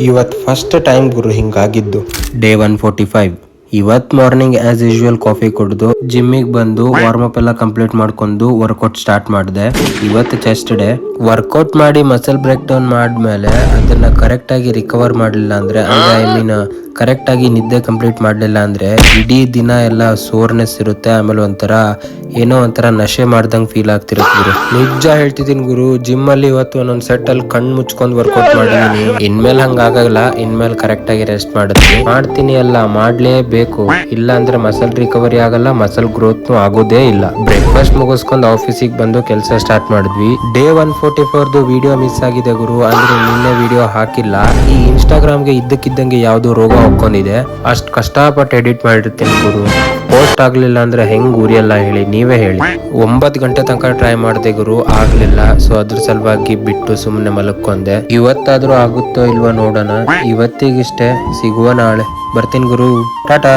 ಇವತ್ತು first time ಗುರು ಹಿಂಗಾಗಿದ್ದು. Day 145. ಇವತ್ morning as usual coffee ಕುಡ್ದು ಜಿಮ್ಮಿಗೆ ಬಂದು ವಾರ್ಮ್ ಅಪ್ ಎಲ್ಲ ಕಂಪ್ಲೀಟ್ ಮಾಡ್ಕೊಂಡು ವರ್ಕೌಟ್ ಸ್ಟಾರ್ಟ್ ಮಾಡಿದೆ. ಇವತ್ತು ಚೆಸ್ಟ್ ಡೇ. ವರ್ಕೌಟ್ ಮಾಡಿ ಮಸಲ್ ಬ್ರೇಕ್ ಡೌನ್ ಮಾಡ್ಮೇಲೆ ಅದನ್ನ ಕರೆಕ್ಟ್ ಆಗಿ ರಿಕವರ್ ಮಾಡಲಿಲ್ಲ ಅಂದ್ರೆ ಐ ಮೀನ್ ಕರೆಕ್ಟ್ ಆಗಿ ನಿದ್ದೆ ಕಂಪ್ಲೀಟ್ ಮಾಡಲಿಲ್ಲ ಅಂದ್ರೆ ಇಡೀ ದಿನ ಎಲ್ಲ ಸೋರ್ನೆಸ್ ಇರುತ್ತೆ. ಆಮೇಲೆ ಏನೋ ಒಂಥರ ನಶೆ ಮಾಡ್ದಂಗ್ ಫೀಲ್ ಆಗ್ತಿರುತ್ತೆ ಗುರು. ನಿಜ ಹೇಳ್ತಿದ್ದೀನಿ ಗುರು, ಜಿಮ್ ಅಲ್ಲಿ ಇವತ್ತು ಒಂದೊಂದ್ ಸೆಟ್ ಅಲ್ಲಿ ಕಣ್ ಮುಚ್ಕೊಂಡ್ ವರ್ಕೌಟ್ ಮಾಡಿದೀನಿ. ಇನ್ಮೇಲೆ ಹಂಗಾಗಲ್ಲ, ಇನ್ಮೇಲೆ ಕರೆಕ್ಟ್ ಆಗಿ ರೆಸ್ಟ್ ಮಾಡ್ತೀನಿ ಅಲ್ಲ, ಮಾಡ್ಲೇಬೇಕು. ಇಲ್ಲ ಅಂದ್ರೆ ಮಸಲ್ ರಿಕವರಿ ಆಗಲ್ಲ, ಮಸಲ್ ಗ್ರೋತ್ ಆಗೋದೇ ಇಲ್ಲ. ಬ್ರೇಕ್ಫಾಸ್ಟ್ ಮುಗಿಸ್ಕೊಂಡು ಆಫೀಸಿಗೆ ಬಂದು ಕೆಲಸ ಸ್ಟಾರ್ಟ್ ಮಾಡಿದ್ವಿ. ಡೇ 144 ವಿಡಿಯೋ ಮಿಸ್ ಆಗಿದೆ ಗುರು, ಅಂದ್ರೆ ನಿನ್ನೆ ವಿಡಿಯೋ ಹಾಕಿಲ್ಲ. ಈ ಇನ್ಸ್ಟಾಗ್ರಾಮ್ಗೆ ಇದ್ದಕ್ಕಿದ್ದಂಗೆ ಯಾವ್ದು ರೋಗ ಹೊಕ್ಕೊಂಡಿದೆ, ಅಷ್ಟ್ ಕಷ್ಟಪಟ್ಟು ಎಡಿಟ್ ಮಾಡಿರ್ತೀನಿ ಗುರು. ಪೋಸ್ಟ್ ಆಗ್ಲಿಲ್ಲ ಅಂದ್ರೆ ಹೆಂಗ್ ಉರಿಯಲ್ಲ ಹೇಳಿ, ನೀವೇ ಹೇಳಿ. 9 ಗಂಟೆ ತನಕ ಟ್ರೈ ಮಾಡಿದೆ ಗುರು, ಆಗ್ಲಿಲ್ಲ. ಸೊ ಅದ್ರ ಸಲುವಾಗಿ ಬಿಟ್ಟು ಸುಮ್ನೆ ಮಲಕ್ಕೊಂಡೆ. ಇವತ್ತಾದ್ರೂ ಆಗುತ್ತೋ ಇಲ್ವಾ ನೋಡೋಣ. ಇವತ್ತಿಗಿಷ್ಟೇ, ಸಿಗುವ ನಾಳೆ. ಬರ್ತೀನಿ ಗುರು, ಟಾಟಾ.